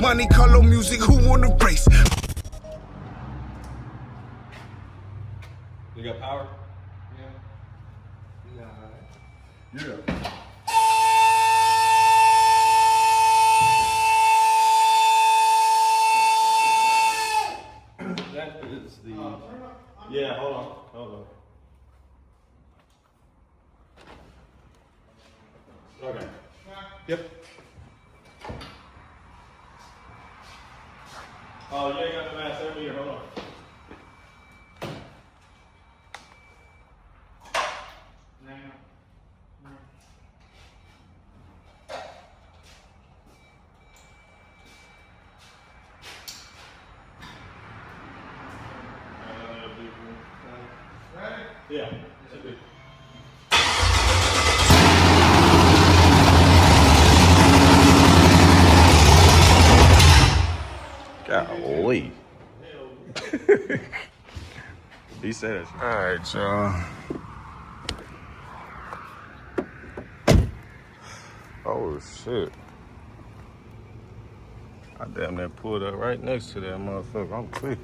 Monte Carlo music, who wanna race? You got power? Yeah. Yeah. That is the. Yeah, hold on. Okay. Yep. Oh, you ain't got the mask over here. Hold on. Ready? Yeah. Should be. Golly. He said it. All right, y'all. Oh shit! I damn near pulled up right next to that motherfucker. I'm quick.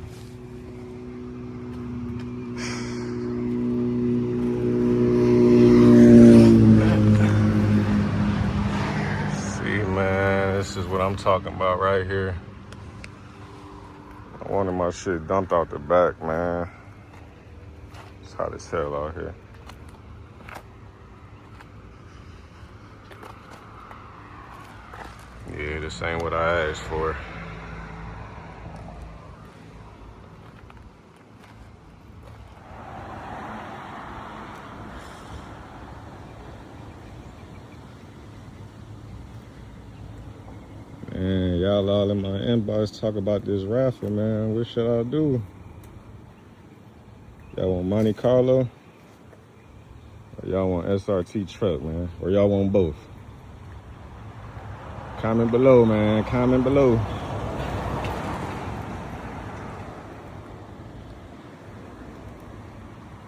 See, man, this is what I'm talking about right here. I wanted my shit dumped out the back, man. It's hot as hell out here. Yeah, this ain't what I asked for. Man, y'all all in my inbox talk about this raffle, man. What should I do? Y'all want Monte Carlo? Or y'all want SRT truck, man? Or y'all want both? Comment below, man. Comment below.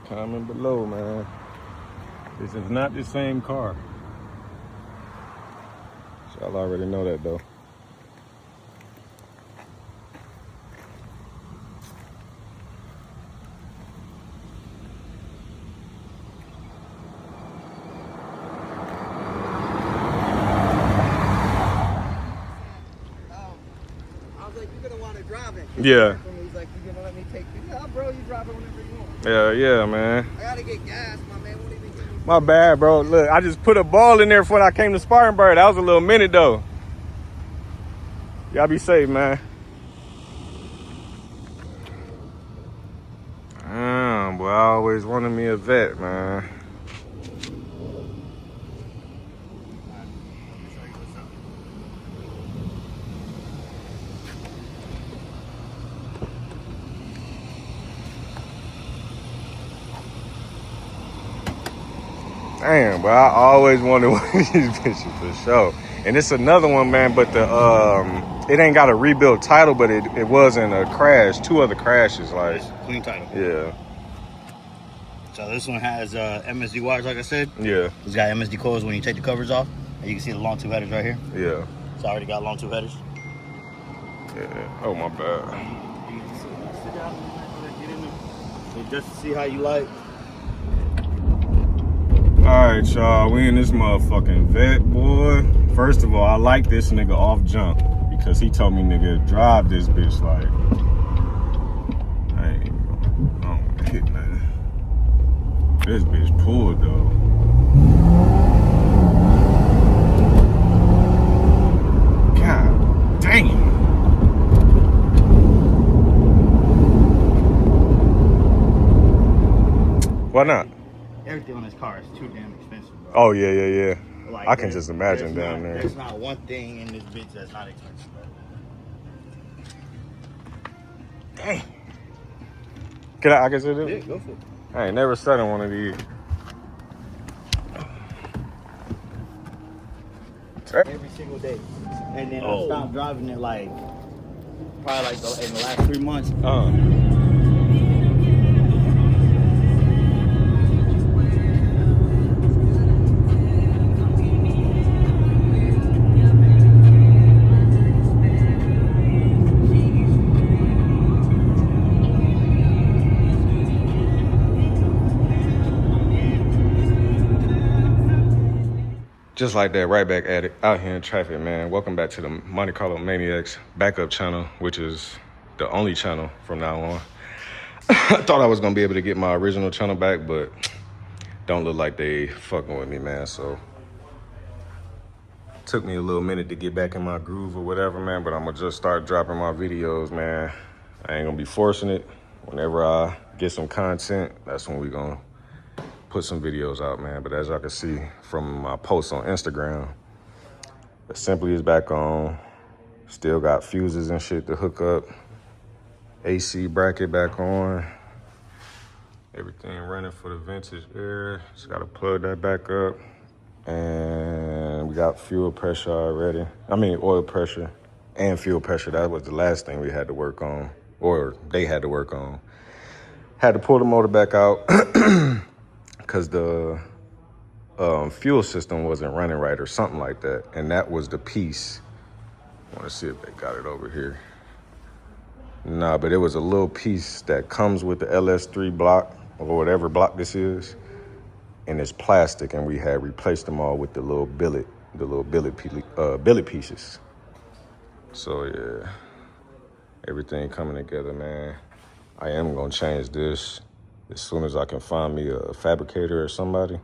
Comment below, man. This is not the same car. Y'all already know that, though. Yeah. He's like, you gonna let me take you? Yeah, bro, you drive it whenever you want. Yeah, man. I gotta get gas, my man. Won't even give me. My bad, bro. Look, I just put a ball in there for when I came to Spartanburg. That was a little minute, though. Y'all be safe, man. Damn, boy, I always wanted me a vet, man. Damn, but I always wanted one of these bitches for sure. And it's another one, man, but the it ain't got a rebuilt title, but it was in a crash, 2 other crashes, like Clean title. yeah. So this one has MSD wires, like I said. Yeah. It's got MSD coils when you take the covers off. And you can see the long tube headers right here. Yeah. It's already got long tube headers. Yeah. Oh my bad. You can sit down and get in there. Just to see how you like. Alright, y'all, we in this motherfucking vet, boy. First of all, I like this nigga off jump because he told me, nigga, drive this bitch like I don't want to hit nothing. This bitch pulled though. God damn. Why not? Everything on this car is too damn expensive, bro. Oh yeah. Like, I can just imagine down there. There's not one thing in this bitch that's not expensive, bro. Dang. I can sit Yeah, it? go for it. I ain't never sat in one of these. Every single day. And then I stopped driving it like probably like in the last 3 months. Just like that, right back at it, out here in traffic, man. Welcome back to the Monte Carlo Maniacs backup channel, which is the only channel from now on. I thought I was gonna be able to get my original channel back, but don't look like they fucking with me, man. So took me a little minute to get back in my groove or whatever, man, but I'm gonna just start dropping my videos, man. I ain't gonna be forcing it. Whenever I get some content, that's when we gonna put some videos out, man. But as y'all can see from my posts on Instagram, the Simply is back on. Still got fuses and shit to hook up. AC bracket back on. Everything running for the vintage air. Just gotta plug that back up. And we got fuel pressure already. I mean, oil pressure and fuel pressure. That was the last thing we had to work on, or they had to work on. Had to pull the motor back out because the fuel system wasn't running right or something like that. And that was the piece. I want to see if they got it over here. Nah, but it was a little piece that comes with the LS3 block or whatever block this is. And it's plastic, and we had replaced them all with the little billet pieces. So yeah, everything coming together, man. I am gonna change this as soon as I can find me a fabricator or somebody.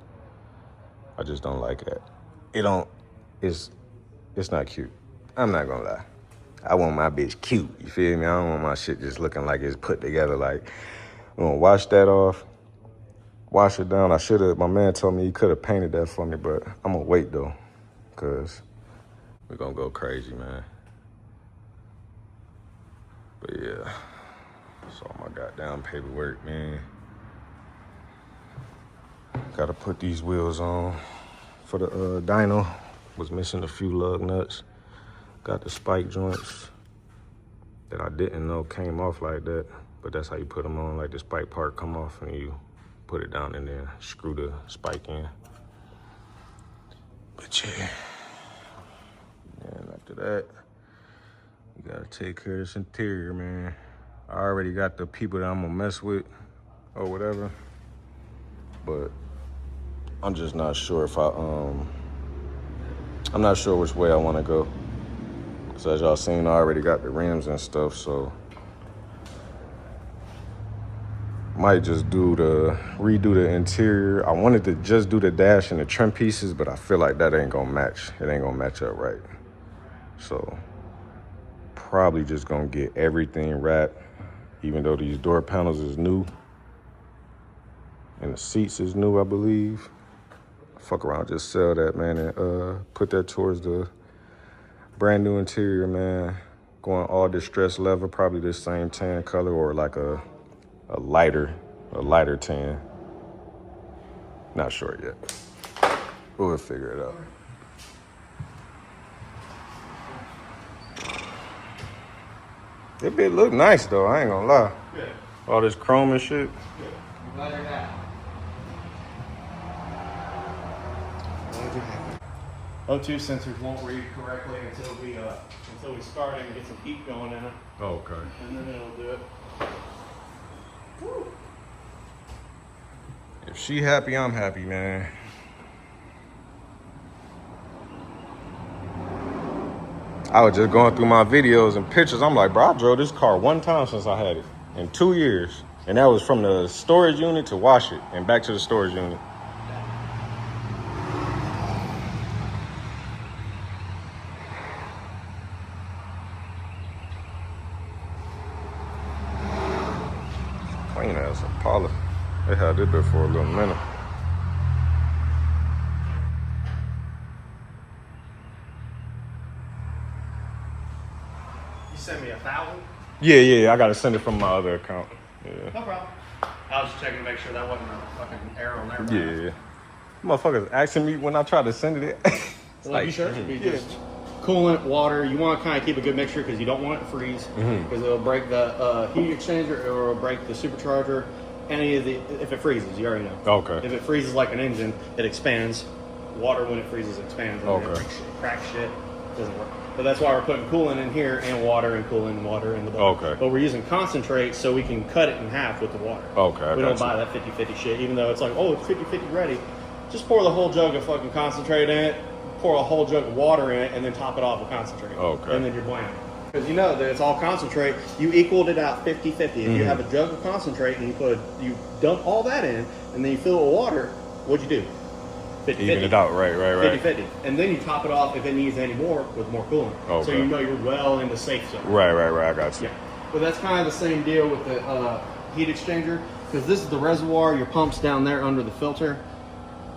I just don't like that. It's not cute. I'm not gonna lie. I want my bitch cute, you feel me? I don't want my shit just looking like it's put together. Like, I'm gonna wash that off. Wash it down. My man told me he could have painted that for me, but I'm gonna wait though, cause we're gonna go crazy, man. But yeah, that's all my goddamn paperwork, man. Gotta put these wheels on for the dyno. Was missing a few lug nuts. Got the spike joints that I didn't know came off like that, but that's how you put them on. Like the spike part come off and you put it down in there, screw the spike in. But yeah. And after that, you gotta take care of this interior, man. I already got the people that I'm gonna mess with or whatever, but I'm just not sure if I'm not sure which way I wanna go. So as y'all seen, I already got the rims and stuff, so might just redo the interior. I wanted to just do the dash and the trim pieces, but I feel like that ain't gonna match. It ain't gonna match up right. So probably just gonna get everything wrapped, even though these door panels is new and the seats is new, I believe. Fuck around, just sell that, man, and put that towards the brand new interior, man. Going all distressed leather, probably the same tan color or like a lighter tan. Not sure yet. We'll figure it out. It bit look nice though, I ain't gonna lie. Yeah. All this chrome and shit. Yeah. O2 sensors won't read correctly until we start it and get some heat going in it. Oh, okay. And then it'll do it. Woo. If she happy, I'm happy, man. I was just going through my videos and pictures. I'm like, bro, I drove this car one time since I had it in 2 years. And that was from the storage unit to wash it and back to the storage unit. Clean ass Impala. They had it there for a little minute. You sent me 1,000? Yeah, I gotta send it from my other account. Yeah. No problem. I was just checking to make sure that wasn't a fucking error on there. Yeah. Motherfuckers asking me when I try to send it. Well, like, you sure? Be just coolant, water. You want to kind of keep a good mixture because you don't want it to freeze because it'll break the heat exchanger or it'll break the supercharger. If it freezes, you already know. Okay. If it freezes like an engine, it expands. Water, when it freezes, expands. And Okay. It cracks shit. Doesn't work. But that's why we're putting coolant in here and water and coolant and water in the bottom. Okay. But we're using concentrate so we can cut it in half with the water. Okay. We don't buy that 50-50 shit, even though it's like, oh, it's 50-50 ready. Just pour the whole jug of fucking concentrate in it, pour a whole jug of water in it and then top it off with concentrate. Okay. And then you're bland. Because you know that it's all concentrate. You equaled it out 50-50. If you have a jug of concentrate and you dump all that in and then you fill it with water, what'd you do? 50-50. Even it out, right. 50-50. And then you top it off if it needs any more with more coolant. Okay. So you know you're well into safe zone. Right, I got you. Yeah. But that's kind of the same deal with the heat exchanger, because this is the reservoir, your pump's down there under the filter.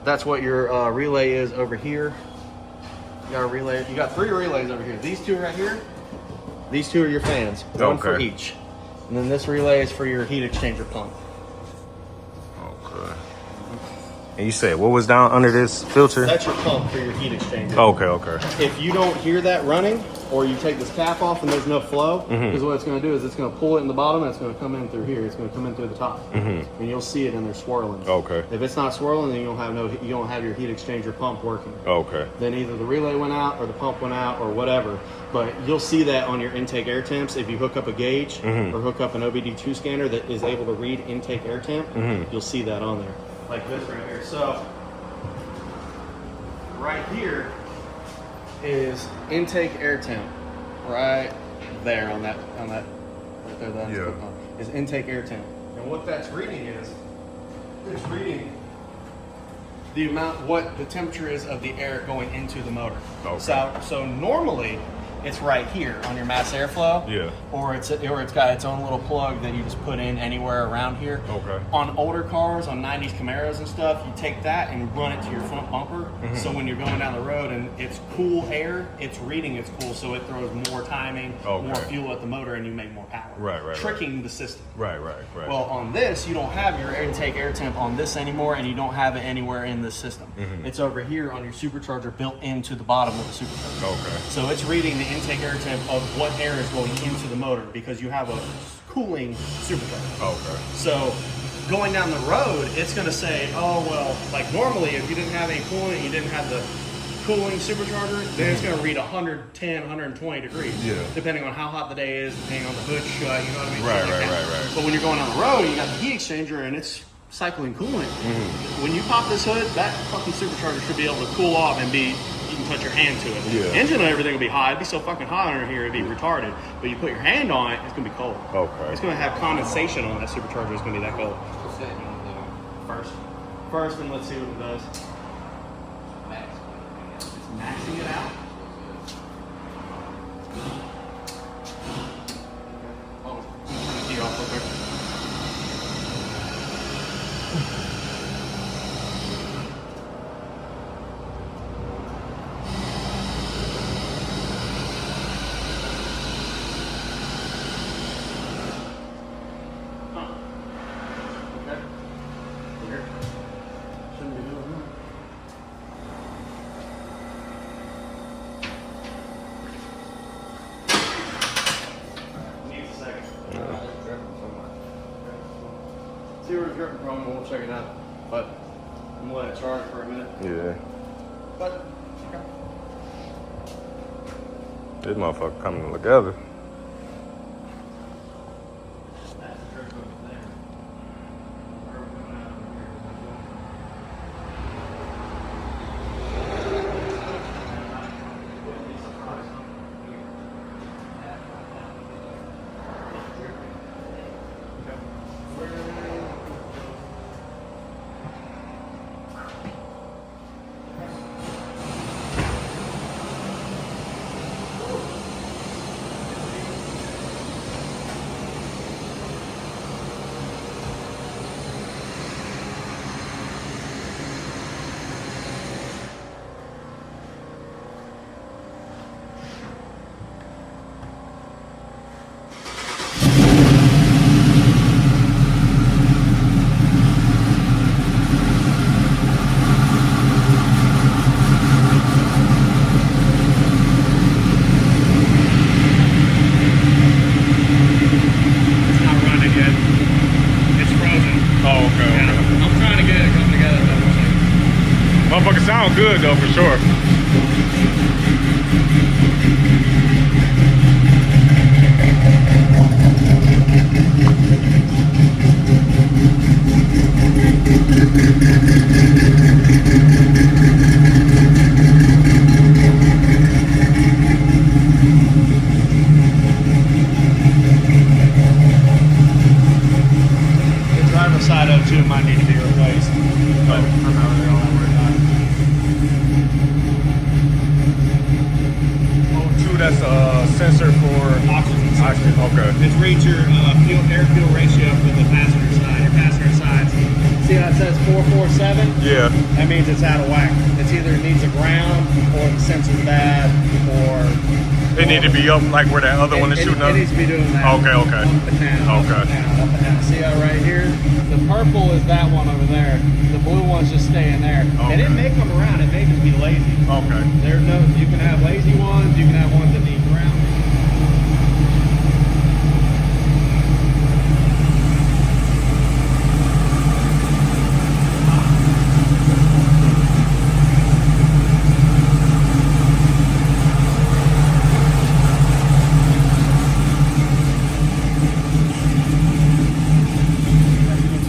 That's what your relay is over here. You got a relay. You got 3 relays over here. These 2 right here. These 2 are your fans. One for each. And then this relay is for your heat exchanger pump. Okay. And you said what was down under this filter? That's your pump for your heat exchanger. Okay. If you don't hear that running, or you take this cap off and there's no flow, because what it's going to do is it's going to pull it in the bottom and it's going to come in through here. It's going to come in through the top, and you'll see it in there swirling. Okay. If it's not swirling, then you don't have your heat exchanger pump working. Okay. Then either the relay went out or the pump went out or whatever. But you'll see that on your intake air temps if you hook up a gauge or hook up an OBD2 scanner that is able to read intake air temp. You'll see that on there, like this right here. So right here is intake air temp, right there on that right there that is intake air temp. And what that's reading is it's reading the amount, what the temperature is of the air going into the motor. Okay. So normally it's right here on your mass airflow. Yeah. Or it's got its own little plug that you just put in anywhere around here. Okay. On older cars, on 90s Camaros and stuff, you take that and run it to your front bumper. So when you're going down the road and it's cool air, it's reading it's cool, so it throws more timing, more fuel at the motor, and you make more power. Right. Tricking the system. Right. Well, on this, you don't have your intake air temp on this anymore, and you don't have it anywhere in this system. It's over here on your supercharger built into the bottom of the supercharger. Okay. So it's reading the intake air temp of what air is going into the motor because you have a cooling supercharger. Okay. So going down the road, it's going to say, oh, well, like normally if you didn't have any coolant, you didn't have the cooling supercharger, then it's going to read 110, 120 degrees. Yeah. Depending on how hot the day is, depending on the hood shut, you know what I mean? Right. But when you're going down the road, you got the heat exchanger and it's cycling coolant. When you pop this hood, that fucking supercharger should be able to cool off and you can touch your hand to it. Yeah. Engine and everything will be hot. It'd be so fucking hot under here, it'd be retarded. But you put your hand on it, it's going to be cold. Okay. It's going to have condensation on that supercharger. It's going to be that cold. First, and let's see what it does. It's maxing it out. Oh, turn the heat off real quick. See where it's dripping from, we'll check it out. But I'm gonna let it charge for a minute. Yeah. But This motherfucker coming together. Motherfucker sound good though, for sure. other side of it too might need to be replaced. But I'm not really all that worried about it. Oh, two, that's a sensor for Oxygen sensor. oxygen. Okay. It's read your air-fuel ratio for the passenger side. Your passenger side, see how it says 447? Yeah. That means it's out of whack. It's either it needs a ground, or the sensor's bad, or It need to be up like where that other one is shooting up? It needs to be doing that. Okay, okay. Up and down, Okay. up and down, up and down. See how right here? The purple is that one over there. The blue one's just staying there. Okay. And it may come around. It may just be lazy. Okay. There's no. You can have lazy ones. You can have ones that need ground.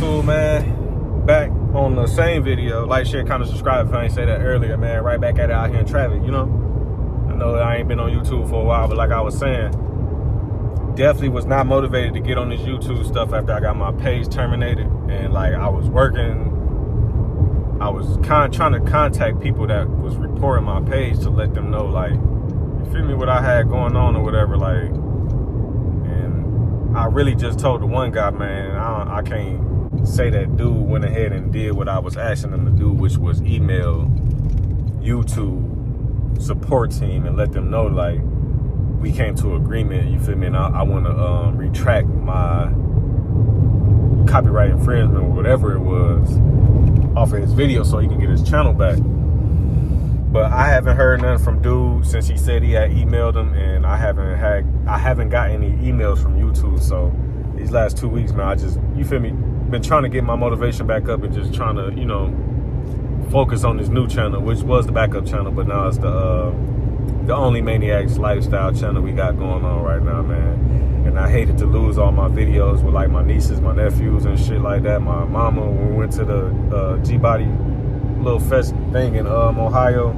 YouTube, man. Back on the same video. Like, share, comment, subscribe if I ain't say that earlier, man. Right back at it out here in traffic, you know? I know I ain't been on YouTube for a while, but like I was saying, definitely was not motivated to get on this YouTube stuff after I got my page terminated. And like, I was working, I was trying to contact people that was reporting my page to let them know, like, you feel me, what I had going on or whatever, like. And I really just told the one guy, man, I can't say that dude went ahead and did what I was asking him to do, which was email YouTube support team and let them know, like, we came to agreement, you feel me, and I want to retract my copyright infringement or whatever it was off of his video so he can get his channel back. But I haven't heard nothing from dude since he said he had emailed him, and I haven't got any emails from YouTube. So these last 2 weeks, man, I just, you feel me, been trying to get my motivation back up and just trying to, you know, focus on this new channel, which was the backup channel, but now it's the Only Maniacs lifestyle channel we got going on right now, man. And I hated to lose all my videos with like my nieces, my nephews and shit like that. My mama, when we went to the G-Body little fest thing in Ohio,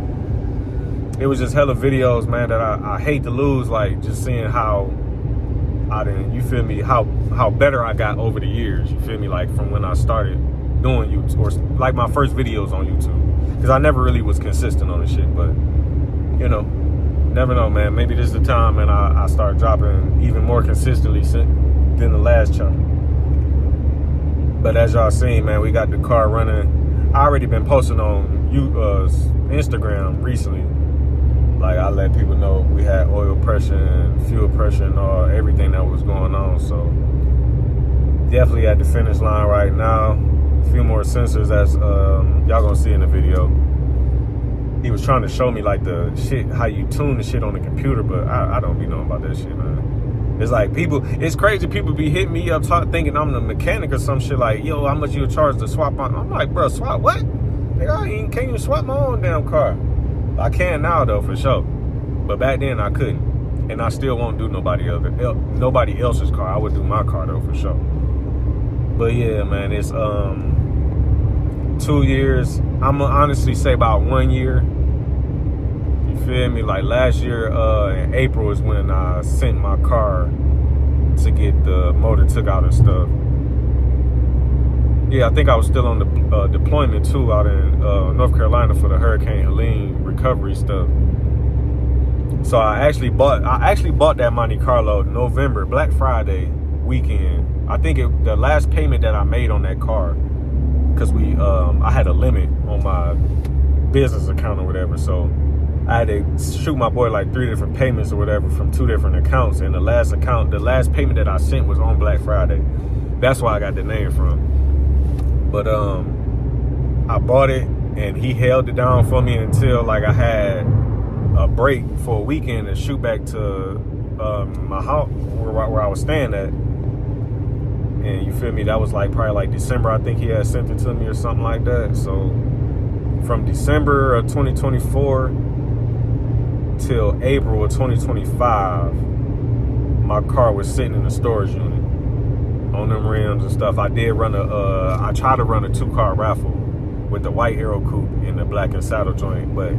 it was just hella videos, man, that I hate to lose, like just seeing how I didn't, you feel me, how better I got over the years, you feel me, like from when I started doing YouTube, or like my first videos on YouTube, because I never really was consistent on the shit, but you know, never know, man, maybe this is the time and I start dropping even more consistently than the last channel. But as y'all seen, man, we got the car running. I already been posting on Instagram recently. Like, I let people know we had oil pressure and fuel pressure and everything that was going on. So definitely at the finish line right now. A few more sensors, as y'all gonna see in the video. He was trying to show me like the shit, how you tune the shit on the computer, but I don't be knowing about that shit, man. It's like it's crazy, people be hitting me up thinking I'm the mechanic or some shit, like, yo, how much you charge to swap on? I'm like, bro, swap what? Nigga, can't even swap my own damn car. I can now though, for sure. But back then I couldn't. And I still won't do nobody else's car. I would do my car though, for sure. But yeah, man, it's 2 years. I'm gonna honestly say about 1 year. You feel me? Like last year in April is when I sent my car to get the motor took out and stuff. Yeah, I think I was still on the deployment too out in North Carolina for the Hurricane Helene recovery stuff. So I actually bought that Monte Carlo November, Black Friday weekend. I think the last payment that I made on that car, because I had a limit on my business account or whatever, so I had to shoot my boy like 3 different payments or whatever from 2 different accounts, and the last payment that I sent was on Black Friday. That's why I got the name from. But I bought it and he held it down for me until like I had a break for a weekend to shoot back to my house where I was staying at. And you feel me, that was like probably like December, I think he had sent it to me or something like that. So from December of 2024 till April of 2025, my car was sitting in the storage unit on them rims and stuff. I did run I tried to run a 2-car raffle with the white Aero coupe and the black and saddle joint, but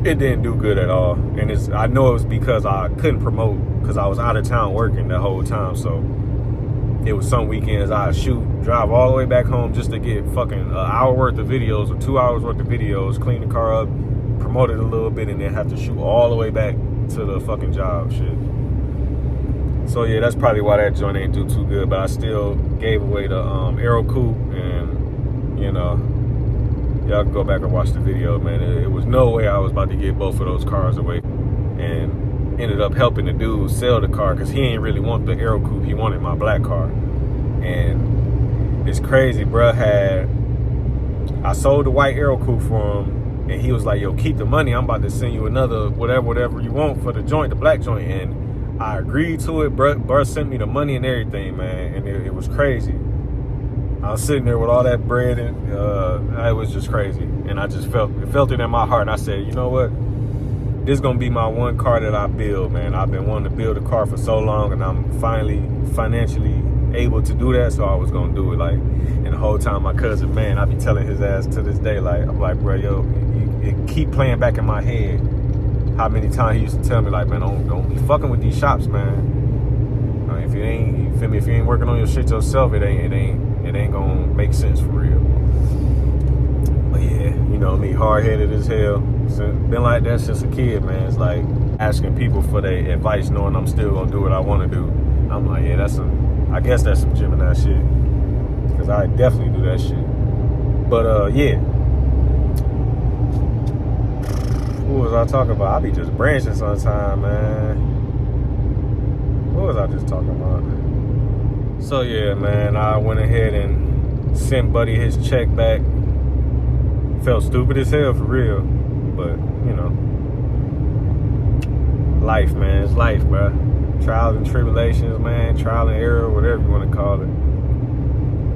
it didn't do good at all. And I know it was because I couldn't promote because I was out of town working the whole time. So it was some weekends I'd drive all the way back home just to get fucking an hour worth of videos or 2 hours worth of videos, clean the car up, promote it a little bit, and then have to shoot all the way back to the fucking job shit. So yeah, that's probably why that joint ain't do too good, but I still gave away the Aero Coupe, and you know, y'all can go back and watch the video, man. It was no way I was about to give both of those cars away, and ended up helping the dude sell the car because he ain't really want the Aero Coupe. He wanted my black car. And it's crazy, bruh. I sold the white Aero Coupe for him, and he was like, yo, keep the money. I'm about to send you another whatever you want for the joint, the black joint. And I agreed to it. Bruh sent me the money and everything, man. And it was crazy. I was sitting there with all that bread, and it was just crazy. And I just felt it in my heart. And I said, you know what? This is going to be my one car that I build, man. I've been wanting to build a car for so long, and I'm finally financially able to do that, so I was going to do it. Like, and the whole time my cousin, man, I be telling his ass to this day, like, I'm like, bro, yo, it keep playing back in my head how many times he used to tell me, like, man, don't be fucking with these shops, man. I mean, if you ain't, you feel me, if you ain't working on your shit yourself, it ain't going to make sense for real. But yeah, you know me, hard-headed as hell. Been like that since a kid, man. It's like asking people for their advice, knowing I'm still gonna do what I want to do. I'm like, yeah, I guess that's some Gemini shit, because I definitely do that shit. But yeah, what was I talking about? I be just branching sometime, man. What was I just talking about? So yeah, man, I went ahead and sent Buddy his check back. Felt stupid as hell for real. But, you know, life, man. It's life, bro. Trials and tribulations, man. Trial and error, whatever you want to call it.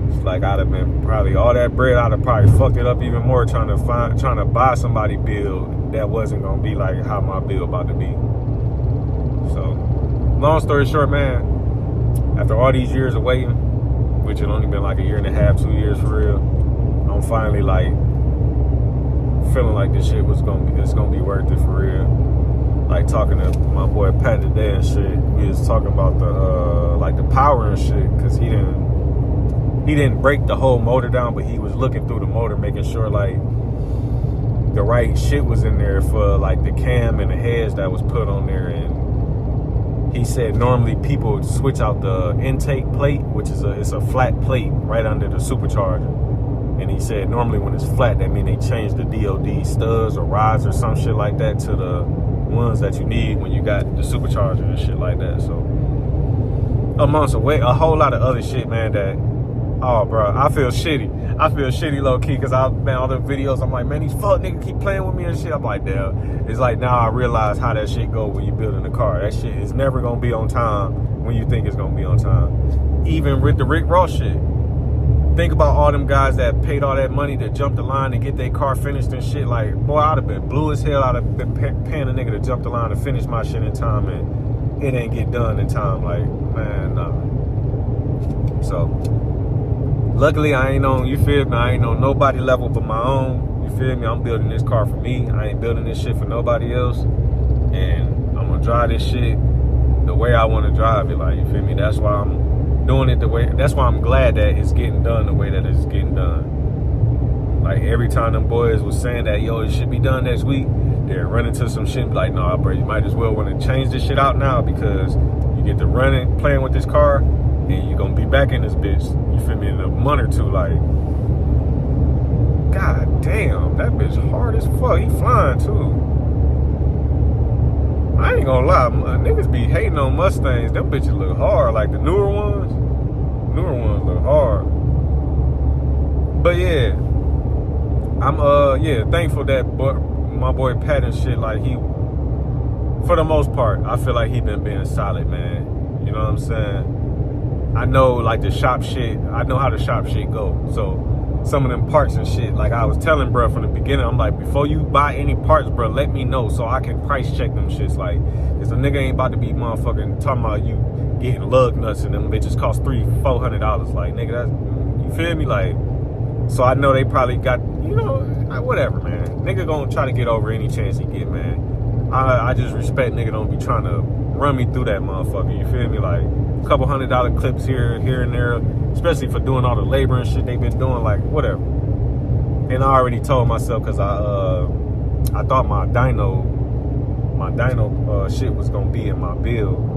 It's like I'd have been probably all that bread. I'd have probably fucked it up even more trying to buy somebody build that wasn't gonna be like how my build about to be. So, long story short, man. After all these years of waiting, which had only been like a year and a half, 2 years for real, I'm finally like feeling like this shit it's gonna be worth it for real. Like talking to my boy Pat today and shit, he was talking about the like the power and shit, because he didn't break the whole motor down, but he was looking through the motor, making sure like the right shit was in there for like the cam and the heads that was put on there. And he said normally people switch out the intake plate, which is it's a flat plate right under the supercharger. And he said normally when it's flat, that means they change the DOD studs or rods or some shit like that to the ones that you need when you got the supercharger and shit like that. So amongst a whole lot of other shit, man, that, oh, bro, I feel shitty. I feel shitty low-key, because man, all the videos, I'm like, man, these fuck niggas keep playing with me and shit. I'm like, damn. It's like now I realize how that shit go when you building a car. That shit is never going to be on time when you think it's going to be on time. Even with the Rick Ross shit. Think about all them guys that paid all that money to jump the line and get their car finished and shit. Like, boy, I'd have been blue as hell. I'd have been paying a nigga to jump the line to finish my shit in time, and it ain't get done in time. Like, man, nah. So, luckily, I ain't on nobody level but my own. You feel me? I'm building this car for me. I ain't building this shit for nobody else. And I'm gonna drive this shit the way I want to drive it. Like, you feel me? That's why I'm doing it the way, that's why I'm glad that it's getting done the way that it's getting done. Like every time them boys was saying that, yo, it should be done next week, they're running to some shit and be like, nah, bro, you might as well want to change this shit out now, because you get to running, playing with this car, and you're gonna be back in this bitch, you feel me, in a month or two. Like, god damn, that bitch hard as fuck. He flying too. I ain't gonna lie, niggas be hating on Mustangs. Them bitches look hard, like the newer ones. Newer ones look hard. But yeah, I'm thankful that my boy Pat and shit, like he, for the most part, I feel like he been being solid, man. You know what I'm saying? I know like the shop shit, I know how the shop shit go. So some of them parts and shit, like I was telling bro from the beginning, I'm like, before you buy any parts, bro, let me know so I can price check them shits. Like, cause the nigga ain't about to be motherfucking talking about you getting lug nuts and them bitches cost $300-400. Like, nigga, that's, you feel me? Like, so I know they probably got, you know, whatever, man. Nigga gonna try to get over any chance he get, man. I just respect nigga don't be trying to run me through that motherfucker, you feel me? Like, couple $100 clips here and there, especially for doing all the labor and shit they've been doing, like whatever. And I already told myself, because I thought my dyno shit was gonna be in my bill.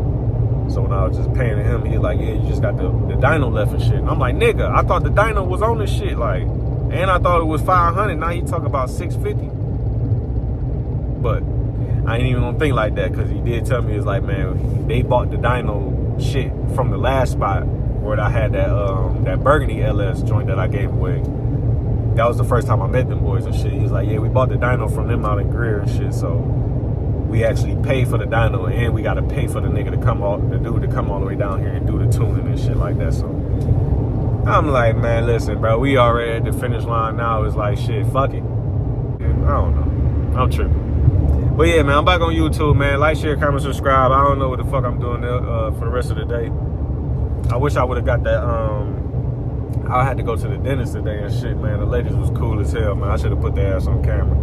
So when I was just paying him, he was like, yeah, you just got the dyno left and shit. And I'm like, nigga, I thought the dyno was on this shit, like, and I thought it was 500. Now he talk about 650. But I ain't even gonna think like that, because he did tell me, it's like, man, they bought the dyno shit from the last spot where I had that Burgundy LS joint that I gave away. That was the first time I met them boys and shit. He's like, yeah, we bought the dyno from them out in Greer and shit, so we actually pay for the dyno, and we gotta pay for the nigga to come all the way down here and do the tuning and shit like that. So I'm like, man, listen, bro, we already at the finish line now. It's like, shit, fuck it. And I don't know, I'm tripping. But yeah, man, I'm back on YouTube, man. Like, share, comment, subscribe. I don't know what the fuck I'm doing for the rest of the day. I wish I would have got that. I had to go to the dentist today and shit, man. The ladies was cool as hell, man. I should have put their ass on camera.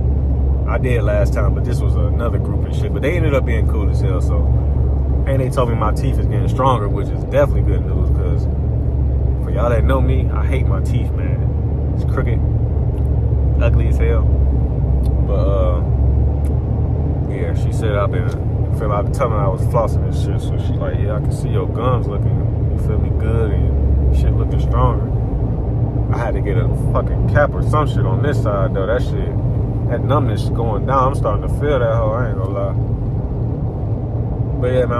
I did last time, but this was another group and shit. But they ended up being cool as hell, so. And they told me my teeth is getting stronger, which is definitely good news, because for y'all that know me, I hate my teeth, man. It's crooked, ugly as hell. But, yeah, she said I've been telling her I was flossing and shit, so she's like, yeah, I can see your gums looking, you feel me, good, and shit looking stronger. I had to get a fucking cap or some shit on this side, though. That numbness is going down. I'm starting to feel that hoe, I ain't gonna lie. But yeah, man,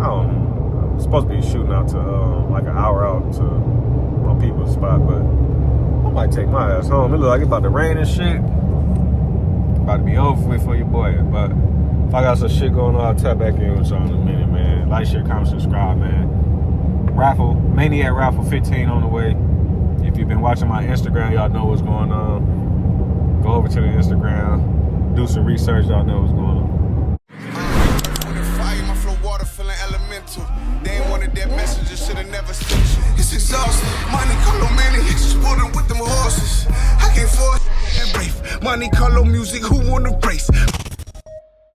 I'm supposed to be shooting out to like an hour out to my people's spot, but I might take my ass home. It look like it's about to rain and shit. About to be over with for your boy. But if I got some shit going on, I'll tap back in with y'all in a minute, man. Like, share, comment, subscribe, man. Maniac Raffle 15 on the way. If you've been watching my Instagram, y'all know what's going on. Go over to the Instagram, do some research, y'all know what's going on. My flow water feeling elemental. They ain't wanted that messenger, should've never sent you. It's exhausting. Monte Carlo many exploding with them horses. I can't force that brave. Monte Carlo music, who wanna race?